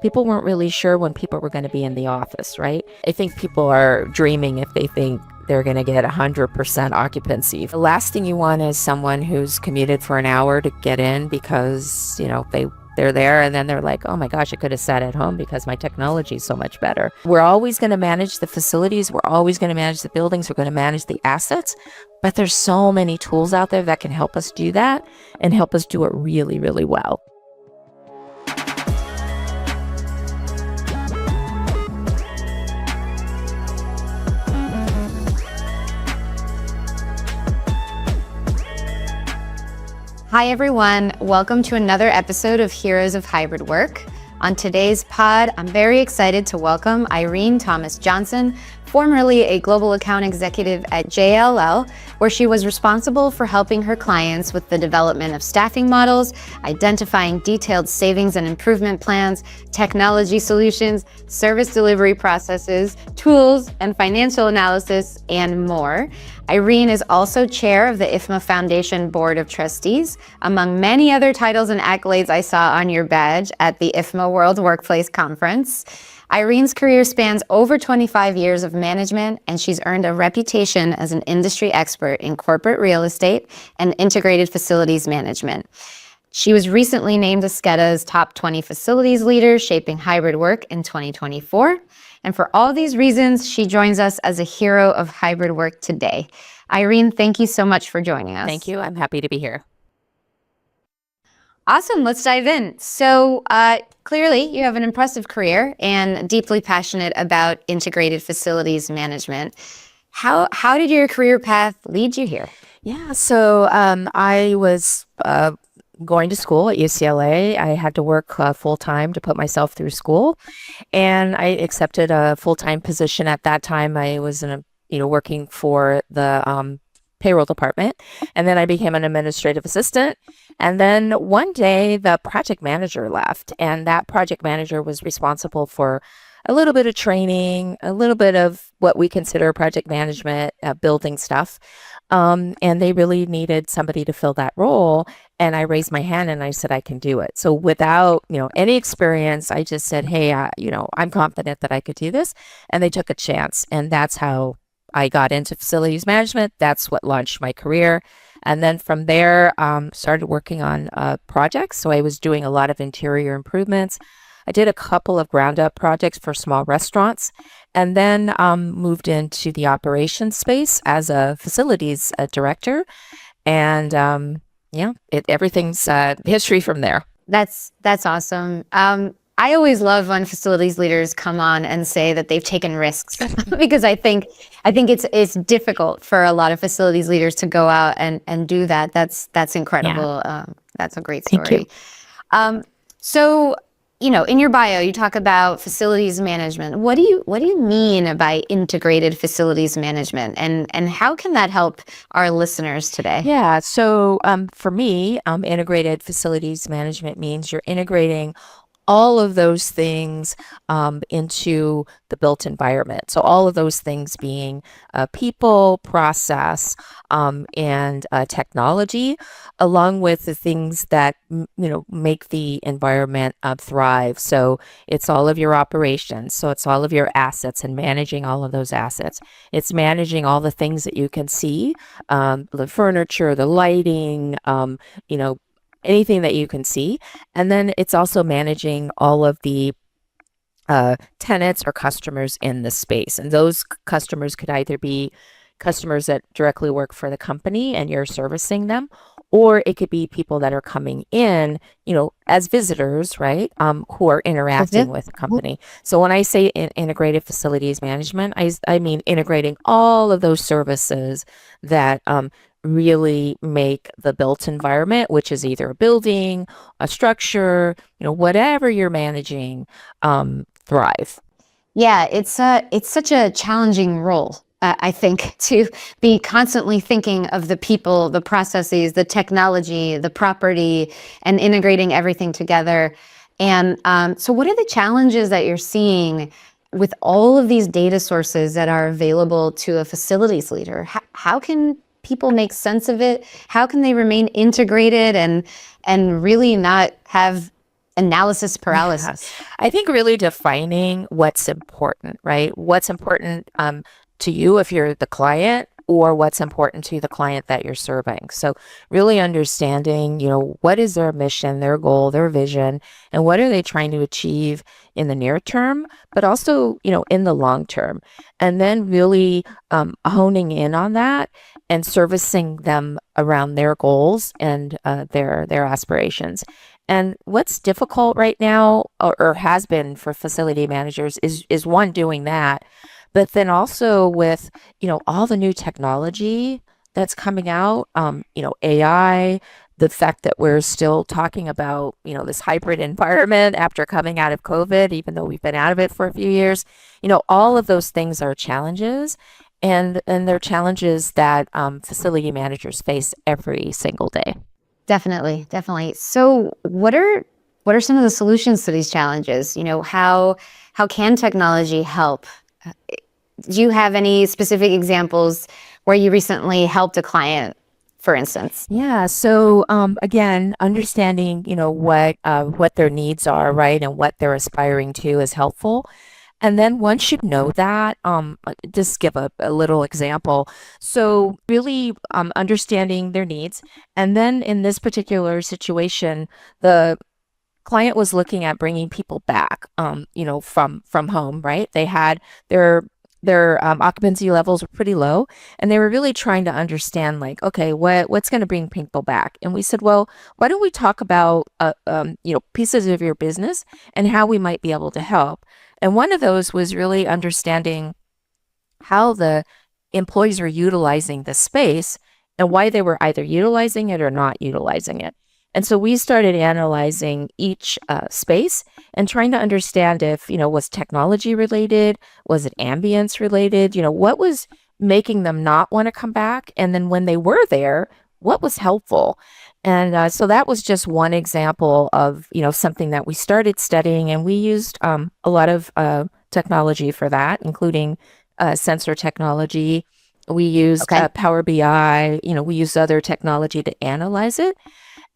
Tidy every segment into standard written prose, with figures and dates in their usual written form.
people weren't really sure when people were going to be in the office, right? I think people are dreaming if they think they're going to get 100% occupancy. The last thing you want is someone who's commuted for an hour to get in because, they're there and then they're like, oh my gosh, I could have sat at home because my technology is so much better. We're always going to manage the facilities. We're always going to manage the buildings. We're going to manage the assets. But there's so many tools out there that can help us do that and help us do it really, really well. Hi, everyone. Welcome to another episode of Heroes of Hybrid Work. On today's pod, I'm very excited to welcome Irene Thomas-Johnson, formerly a global account executive at JLL, where she was responsible for helping her clients with the development of staffing models, identifying detailed savings and improvement plans, technology solutions, service delivery processes, tools, and financial analysis, and more. Irene is also chair of the IFMA Foundation Board of Trustees, among many other titles and accolades I saw on your badge at the IFMA World Workplace Conference. Irene's career spans over 25 years of management, and she's earned a reputation as an industry expert in corporate real estate and integrated facilities management. She was recently named Asceta's Top 20 Facilities Leader, Shaping Hybrid Work in 2024. And for all these reasons, she joins us as a hero of hybrid work today. Irene, thank you so much for joining us. Thank you. I'm happy to be here. Awesome. Let's dive in. So clearly, you have an impressive career and deeply passionate about integrated facilities management. How did your career path lead you here? Yeah, so I was going to school at UCLA. I had to work full-time to put myself through school, and I accepted a full-time position at that time. I was working for the payroll department, and then I became an administrative assistant. And then one day the project manager left, and that project manager was responsible for a little bit of training, a little bit of what we consider project management, building stuff. And they really needed somebody to fill that role. And I raised my hand and I said, I can do it. So without, any experience, I just said, hey, I'm confident that I could do this. And they took a chance. And that's how I got into facilities management. That's what launched my career. And then from there, started working on projects. So I was doing a lot of interior improvements. I did a couple of ground up projects for small restaurants, and then moved into the operations space as a facilities director. And everything's history from there. That's awesome. I always love when facilities leaders come on and say that they've taken risks because I think it's difficult for a lot of facilities leaders to go out and do that. That's incredible. Yeah. That's a great story. Thank you. So, in your bio, you talk about facilities management. What do you mean by integrated facilities management, and how can that help our listeners today? Yeah. So for me, integrated facilities management means you're integrating all of those things into the built environment. So all of those things being people, process, and technology, along with the things that make the environment thrive. So it's all of your operations. So it's all of your assets and managing all of those assets. It's managing all the things that you can see, the furniture, the lighting, anything that you can see. And then it's also managing all of the tenants or customers in the space. And those customers could either be customers that directly work for the company and you're servicing them, or it could be people that are coming in, as visitors, right? Who are interacting with the company. So when I say integrated facilities management, I mean integrating all of those services that really make the built environment, which is either a building, a structure, whatever you're managing, thrive. Yeah, it's such a challenging role, I think, to be constantly thinking of the people, the processes, the technology, the property, and integrating everything together. And so what are the challenges that you're seeing with all of these data sources that are available to a facilities leader? How can people make sense of it? How can they remain integrated and really not have analysis paralysis. Yes. I think really defining what's important, right? What's important to you if you're the client, or what's important to the client that you're serving. So really understanding, what is their mission, their goal, their vision, and what are they trying to achieve in the near term, but also, in the long term. And then really honing in on that and servicing them around their goals and their aspirations. And what's difficult right now, or has been for facility managers, is one, doing that, but then also with all the new technology that's coming out, AI, the fact that we're still talking about this hybrid environment after coming out of COVID, even though we've been out of it for a few years, all of those things are challenges, and they're challenges that facility managers face every single day. Definitely, definitely. So what are some of the solutions to these challenges? How can technology help? Do you have any specific examples where you recently helped a client, for instance? Yeah. So again, understanding what their needs are, right, and what they're aspiring to is helpful. And then once you know that, just give a little example. So really understanding their needs, and then in this particular situation, the client was looking at bringing people back, from home, right? They had their occupancy levels were pretty low, and they were really trying to understand, like, okay, what's going to bring people back? And we said, well, why don't we talk about pieces of your business and how we might be able to help? And one of those was really understanding how the employees were utilizing the space and why they were either utilizing it or not utilizing it. And so we started analyzing each space and trying to understand if, was technology related, was it ambience related, what was making them not want to come back? And then when they were there, what was helpful? And so that was just one example of, something that we started studying, and we used a lot of technology for that, including sensor technology. We used Okay. Power BI, we used other technology to analyze it.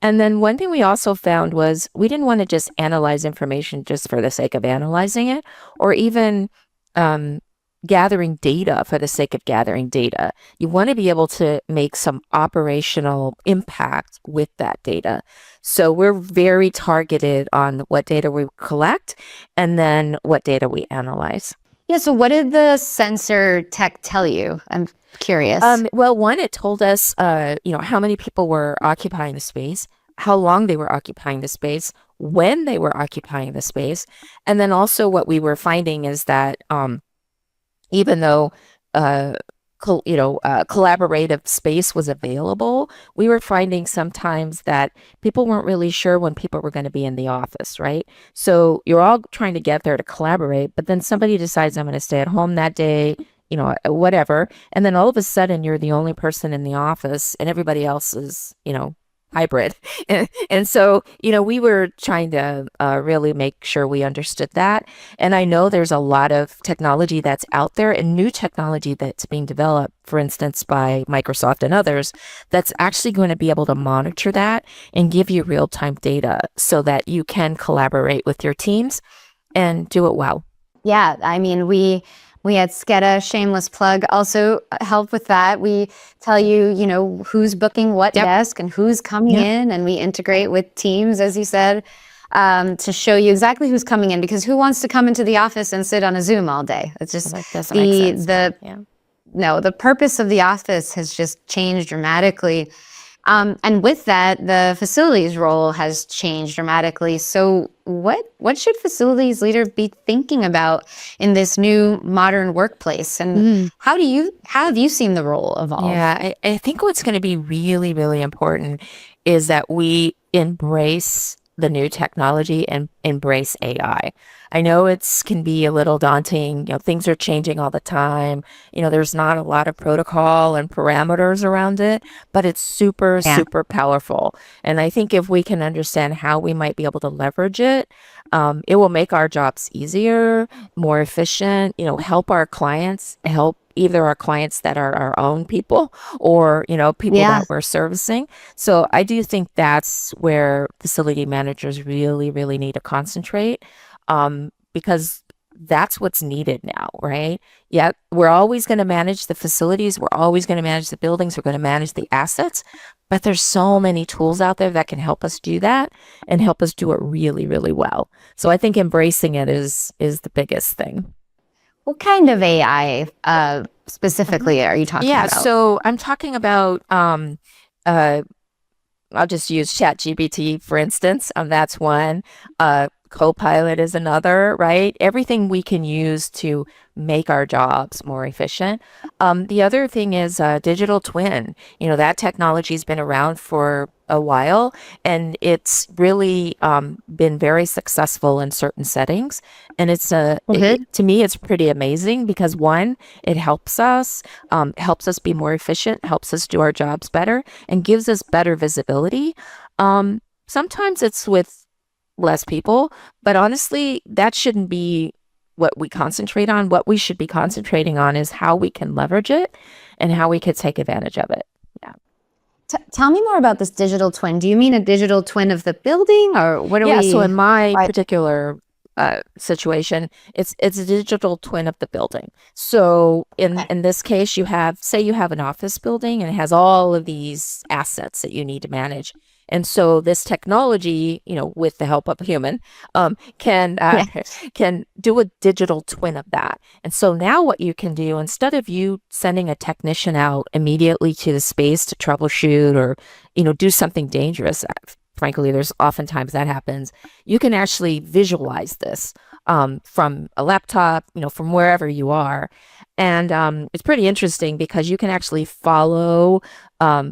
And then one thing we also found was we didn't want to just analyze information just for the sake of analyzing it, or even um, gathering data for the sake of gathering data. You want to be able to make some operational impact with that data. So we're very targeted on what data we collect and then what data we analyze. Yeah, so what did the sensor tech tell you? I'm curious. Well, one, it told us, how many people were occupying the space, how long they were occupying the space, when they were occupying the space, and then also what we were finding is that even though uh, collaborative space was available, we were finding sometimes that people weren't really sure when people were going to be in the office, right? So you're all trying to get there to collaborate, but then somebody decides, I'm going to stay at home that day, whatever. And then all of a sudden you're the only person in the office and everybody else is, hybrid. And so, we were trying to really make sure we understood that. And I know there's a lot of technology that's out there and new technology that's being developed, for instance, by Microsoft and others, that's actually going to be able to monitor that and give you real-time data so that you can collaborate with your teams and do it well. Yeah, I mean, we at Sketa, shameless plug, also help with that. We tell you, who's booking what Yep. desk and who's coming Yep. in, and we integrate with Teams, as you said, to show you exactly who's coming in. Because who wants to come into the office and sit on a Zoom all day? It's just That doesn't make sense. the Yeah. no, the purpose of the office has just changed dramatically. And with that, the facilities role has changed dramatically. So what should facilities leaders be thinking about in this new modern workplace? And how have you seen the role evolve? Yeah, I think what's going to be really, really important is that we embrace the new technology and embrace AI. I know it's can be a little daunting. Things are changing all the time. There's not a lot of protocol and parameters around it, but it's super, Yeah. super powerful. And I think if we can understand how we might be able to leverage it, it will make our jobs easier, more efficient, help our clients, help either our clients that are our own people or, people Yeah. that we're servicing. So I do think that's where facility managers really, really need to concentrate, because that's what's needed now, right? Yeah, we're always going to manage the facilities, we're always going to manage the buildings, we're going to manage the assets, but there's so many tools out there that can help us do that and help us do it really, really well. So I think embracing it is the biggest thing. What kind of AI Mhm. specifically are you talking Yeah, about? so I'm talking about uh I'll just use ChatGPT for instance. That's one. Copilot is another, right? Everything we can use to make our jobs more efficient. The other thing is digital twin. That technology's been around for a while, and it's really been very successful in certain settings. And Mhm. to me, it's pretty amazing because one, it helps us be more efficient, helps us do our jobs better, and gives us better visibility. Sometimes it's with less people, but honestly, that shouldn't be what we concentrate on. What we should be concentrating on is how we can leverage it and how we could take advantage of it. Yeah. Tell me more about this digital twin. Do you mean a digital twin of the building, or what are Yeah, so we? in my Why? particular situation, it's a digital twin of the building. So Okay. in this case, say you have an office building and it has all of these assets that you need to manage. And so this technology, with the help of a human, can Yeah. can do a digital twin of that. And so now what you can do, instead of you sending a technician out immediately to the space to troubleshoot or, do something dangerous, frankly, there's oftentimes that happens. You can actually visualize this from a laptop, from wherever you are. And it's pretty interesting because you can actually follow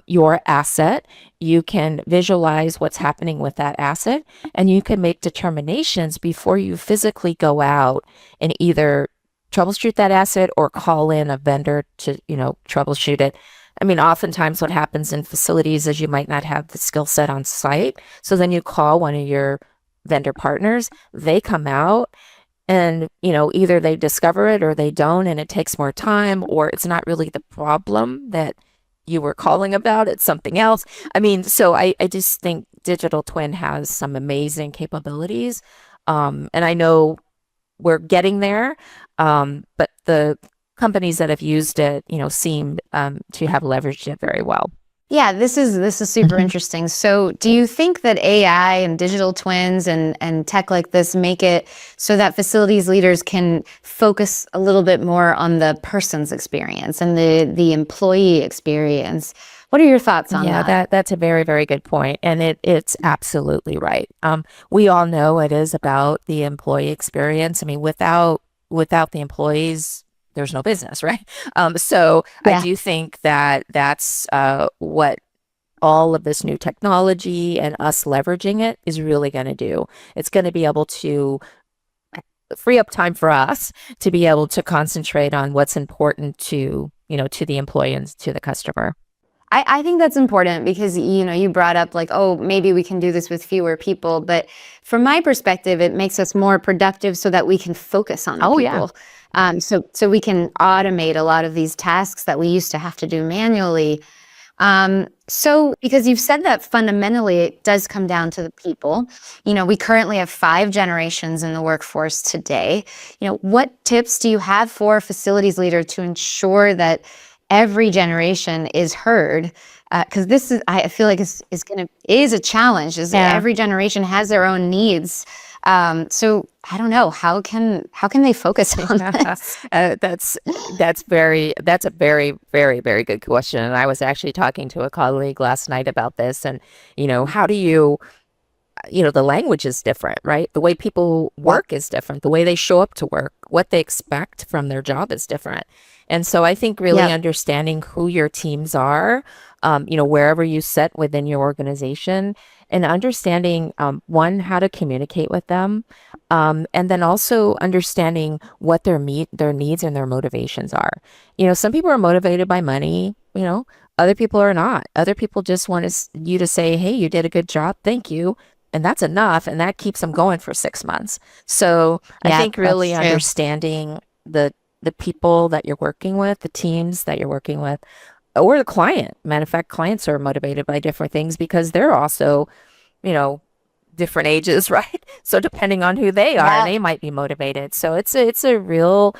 your asset. You can visualize what's happening with that asset, and you can make determinations before you physically go out and either troubleshoot that asset or call in a vendor to, troubleshoot it. I mean, oftentimes what happens in facilities is you might not have the skill set on site. So then you call one of your vendor partners, they come out and, either they discover it or they don't, and it takes more time, or it's not really the problem that you were calling about, it's something else. I mean, so I just think digital twin has some amazing capabilities. And I know we're getting there. But the companies that have used it, seem to have leveraged it very well. Yeah, this is super Mhm. interesting. So, do you think that AI and digital twins and tech like this make it so that facilities leaders can focus a little bit more on the person's experience and the employee experience? What are your thoughts on Yeah, that? that's a very, very good point, and it's absolutely right. We all know it is about the employee experience. I mean, without the employees, there's no business, right? So I Yeah. do think that that's what all of this new technology and us leveraging it is really going to do. It's going to be able to free up time for us to be able to concentrate on what's important to, to the employee and to the customer. I think that's important because you brought up like, oh, maybe we can do this with fewer people, but from my perspective it makes us more productive so that we can focus on the Oh yeah. people. So we can automate a lot of these tasks that we used to have to do manually. So because you've said that fundamentally it does come down to the people. We currently have 5 generations in the workforce today. What tips do you have for a facilities leader to ensure that every generation is heard? Because this is, I feel like is a challenge. Is Yeah. every generation has their own needs. So I don't know, how can they focus on this? That's a very, very, very good question. And I was actually talking to a colleague last night about this. And, how do you, the language is different, right? The way people Yeah. work is different. The way they show up to work, what they expect from their job is different. And so I think really Yep. understanding who your teams are, wherever you sit within your organization, and understanding, one, how to communicate with them, and then also understanding what their needs and their motivations are. Some people are motivated by money, other people are not. Other people just want you to say, hey, you did a good job. Thank you. And that's enough. And that keeps them going for 6 months. So I Yeah, think that's really true. understanding the the people that you're working with, the teams that you're working with, or the client. Matter of fact, clients are motivated by different things because they're also, you know, different ages, right? So depending on who they are, Yeah. they might be motivated. So it's a real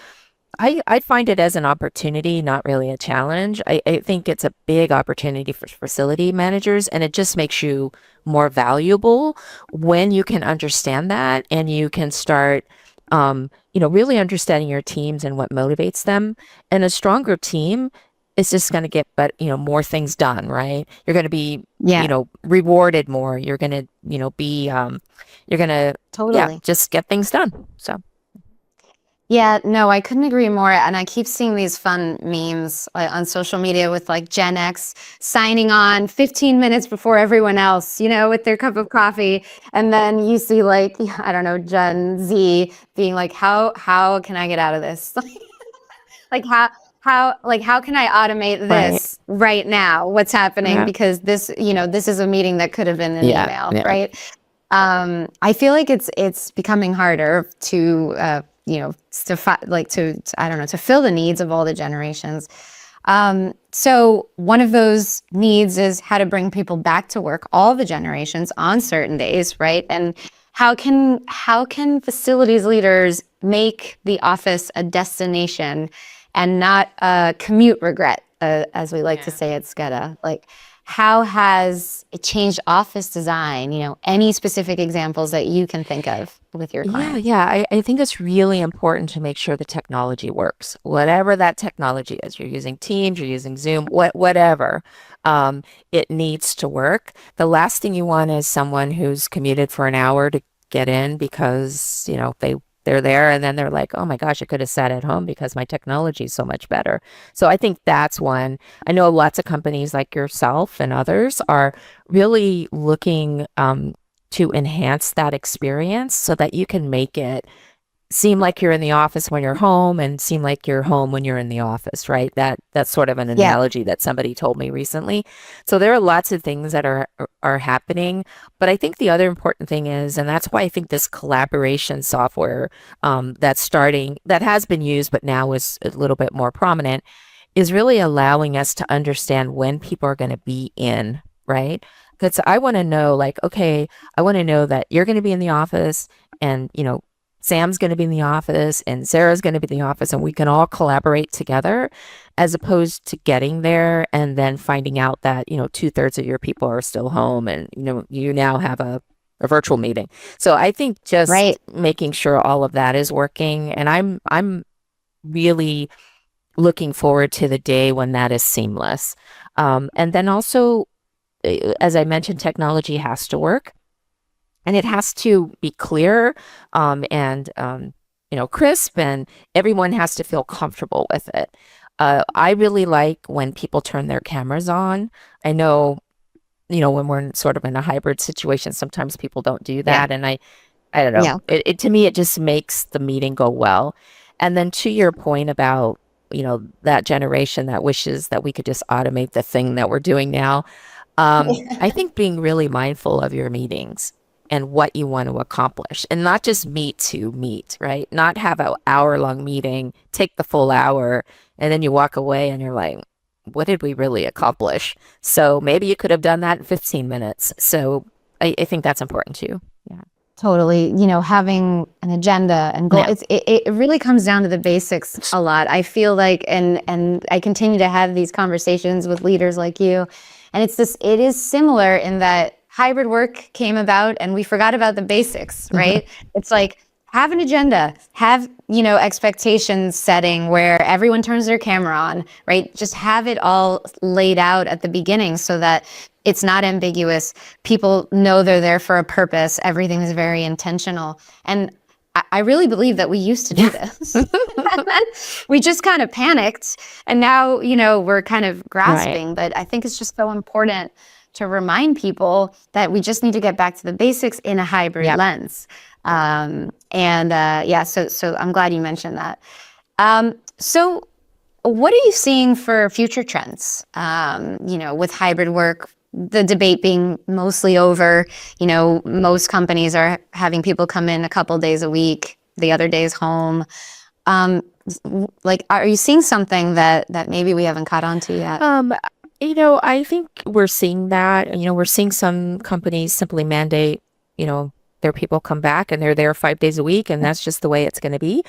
I find it as an opportunity, not really a challenge. I think it's a big opportunity for facility managers, and it just makes you more valuable when you can understand that and you can start, really understanding your teams and what motivates them. And a stronger team is just going to get, but more things done, right? You're going to be, Yeah, rewarded more. You're going to, you're going to, yeah, totally. just get things done. So, Yeah, no, I couldn't agree more. And I keep seeing these fun memes on social media with like Gen X signing on 15 minutes before everyone else, with their cup of coffee. And then you see like, I don't know, Gen Z being like, how can I get out of this? Like how can I automate right. this right now? What's happening? Yeah. Because this is a meeting that could have been an Yeah. email, Yeah. right? I feel like it's becoming harder to I don't know, to fill the needs of all the generations. So one of those needs is how to bring people back to work, all the generations on certain days, right? And how can facilities leaders make the office a destination and not a commute regret, as we like to Yeah. say at SCEDA? Like, how has it changed office design? Any specific examples that you can think of with your Yeah, clients? yeah. I think it's really important to make sure the technology works. Whatever that technology is, you're using Teams, you're using Zoom, whatever, it needs to work. The last thing you want is someone who's commuted for an hour to get in because, they're there and then they're like, oh my gosh, I could have sat at home because my technology is so much better. So I think that's one. I know lots of companies like yourself and others are really looking to enhance that experience so that you can make it seem like you're in the office when you're home and seem like you're home when you're in the office, right? That's sort of an Yeah. analogy that somebody told me recently. So there are lots of things that are happening, but I think the other important thing is, and that's why I think this collaboration software that has been used but now is a little bit more prominent, is really allowing us to understand when people are going to be in, right? Because I want to know, like, okay, I want to know that you're going to be in the office and, Sam's going to be in the office and Sarah's going to be in the office and we can all collaborate together as opposed to getting there and then finding out that, two-thirds of your people are still home and, you now have a virtual meeting. So I think just Right. making sure all of that is working. And I'm really looking forward to the day when that is seamless. And then also, as I mentioned, technology has to work and it has to be clear and crisp, and everyone has to feel comfortable with it. I really like when people turn their cameras on. I know, when we're sort of in a hybrid situation, sometimes people don't do Yeah. that, and I don't know. Yeah. To me, it just makes the meeting go well. And then to your point about, that generation that wishes that we could just automate the thing that we're doing now, I think being really mindful of your meetings and what you want to accomplish and not just meet to meet, right? Not have an hour-long meeting, take the full hour, and then you walk away and you're like, what did we really accomplish? So maybe you could have done that in 15 minutes. So I think that's important too. Yeah. Totally. Having an agenda and goal. Yeah. It really comes down to the basics a lot. I feel like, and I continue to have these conversations with leaders like you, and it is similar in that hybrid work came about and we forgot about the basics, right? It's like, have an agenda, have, expectations setting where everyone turns their camera on, right? Just have it all laid out at the beginning so that it's not ambiguous. People know they're there for a purpose. Everything is very intentional. And I really believe that we used to do this. And then we just kind of panicked. And now, we're kind of Right. grasping. But I think it's just so important to remind people that we just need to get back to the basics in a hybrid Yep. lens. So I'm glad you mentioned that. So what are you seeing for future trends? With hybrid work, the debate being mostly over, most companies are having people come in a couple days a week, the other days home. Like, are you seeing something that maybe we haven't caught on to yet? I think we're seeing that. We're seeing some companies simply mandate, their people come back and they're there 5 days a week, and that's just the way it's going to be.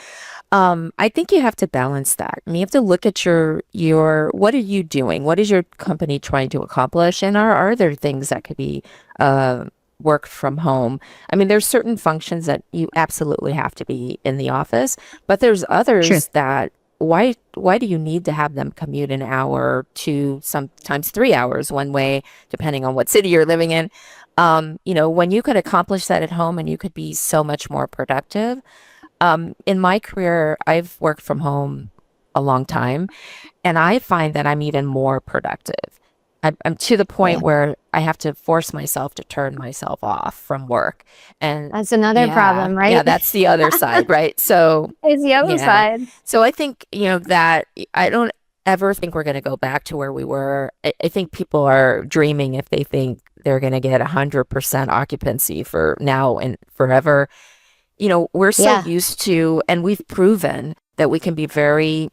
I think you have to balance that. I mean, you have to look at your what are you doing? What is your company trying to accomplish? And are there things that could be uh, worked from home? I mean, there's certain functions that you absolutely have to be in the office, but there's True. others that why do you need to have them commute an hour to sometimes 3 hours one way, depending on what city you're living in? When you could accomplish that at home and you could be so much more productive. In my career, I've worked from home a long time, and I find that I'm even more productive. I'm to the point Yeah. where I have to force myself to turn myself off from work. And That's another yeah, problem, yeah, right? that's the other side, right? So, It's the other yeah. side. So I think, that I don't ever think we're going to go back to where we were. I think people are dreaming if they think they're going to get 100% occupancy for now and forever. We're so Yeah. used to, and we've proven that we can be very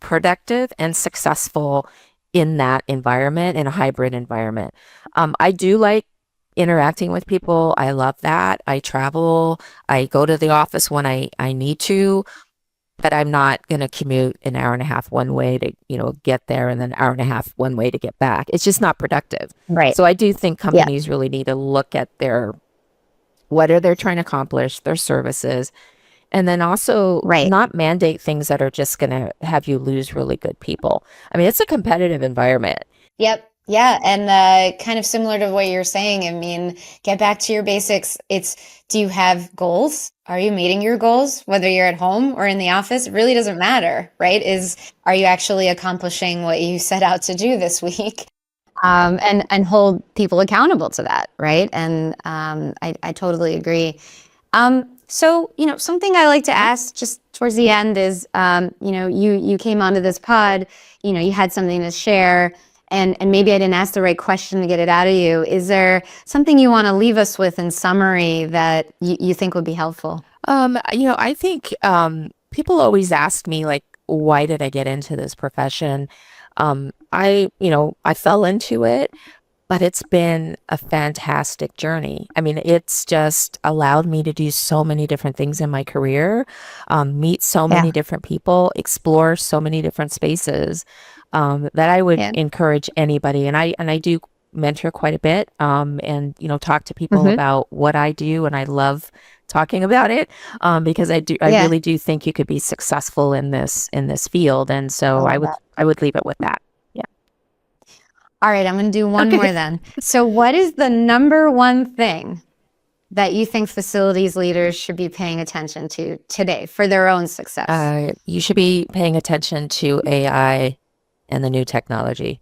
productive and successful in that environment, in a hybrid environment. I do like interacting with people. I love that. I travel. I go to the office when I need to, but I'm not going to commute an hour and a half one way to, get there and then an hour and a half one way to get back. It's just not productive. Right. So I do think Yeah. companies really need to look at what are they trying to accomplish, their services, and then also Right. not mandate things that are just going to have you lose really good people. I mean, it's a competitive environment. Yep. Yeah. And kind of similar to what you're saying, I mean, get back to your basics. Do you have goals? Are you meeting your goals? Whether you're at home or in the office, it really doesn't matter, right? Are you actually accomplishing what you set out to do this week? And hold people accountable to that, right? And I totally agree. So, something I like to ask just towards the end is, you came onto this pod, you had something to share, and maybe I didn't ask the right question to get it out of you. Is there something you want to leave us with in summary that you think would be helpful? I think people always ask me, like, why did I get into this profession? I fell into it, but it's been a fantastic journey. I mean, it's just allowed me to do so many different things in my career, meet so Yeah. many different people, explore so many different spaces, that I would Yeah. encourage anybody. And I do mentor quite a bit, and talk to people Hmm. about what I do, and I love talking about it, because I Yeah. really do think you could be successful in this field, and I so I love would that. I would leave it with that. Yeah. All right, I'm going to do one Okay. more then. So, what is the number one thing that you think facilities leaders should be paying attention to today for their own success? You should be paying attention to AI and the new technology.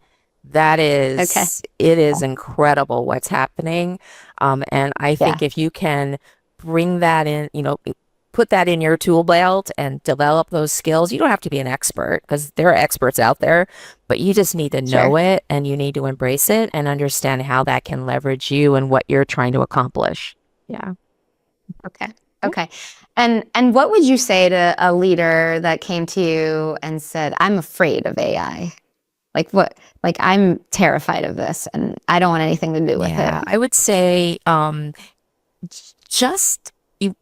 Okay. It is incredible what's happening. And I Yeah. think if you can bring that in, put that in your tool belt and develop those skills, you don't have to be an expert because there are experts out there, but you just need to Sure. know it and you need to embrace it and understand how that can leverage you and what you're trying to accomplish. Yeah. Okay. Okay. And what would you say to a leader that came to you and said, "I'm afraid of AI"? Like what? Like I'm terrified of this and I don't want anything to do with it. Yeah, I would say just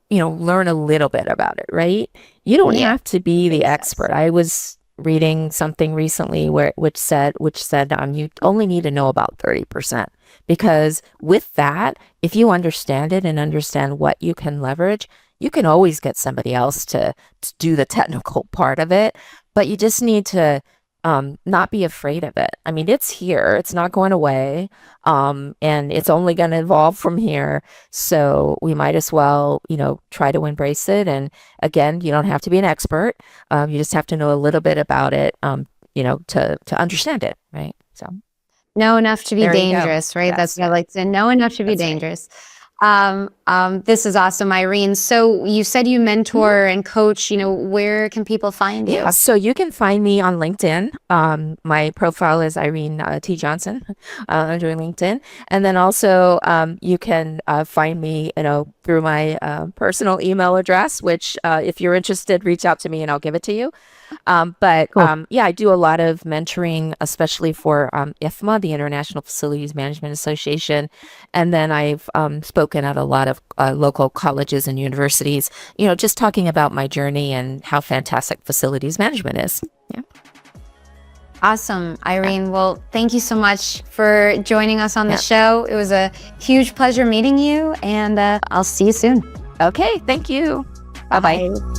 learn a little bit about it, right? You don't Yeah. have to be the Baby steps. expert. I was reading something recently where which said you only need to know about 30%, because with that, if you understand it and understand what you can leverage, you can always get somebody else to do the technical part of it, but you just need to not be afraid of it. I mean, it's here. It's not going away. And it's only going to evolve from here. So we might as well, try to embrace it. And again, you don't have to be an expert. You just have to know a little bit about it, to understand it, right? So Know enough to be there you go. dangerous, right? That's Yes, what I like to know enough to be that's right. dangerous. This is awesome, Irene. So you said you mentor and coach, where can people find you? Yeah, so you can find me on LinkedIn. My profile is Irene T. Johnson under LinkedIn. And then also you can find me, through my personal email address, which if you're interested, reach out to me and I'll give it to you. Yeah, I do a lot of mentoring, especially for IFMA, the International Facilities Management Association. And then I've spoken at a lot of local colleges and universities, just talking about my journey and how fantastic facilities management is. Yeah. Awesome, Irene. Well, thank you so much for joining us on the show. It was a huge pleasure meeting you, and I'll see you soon. Okay, thank you. Bye-bye. Bye.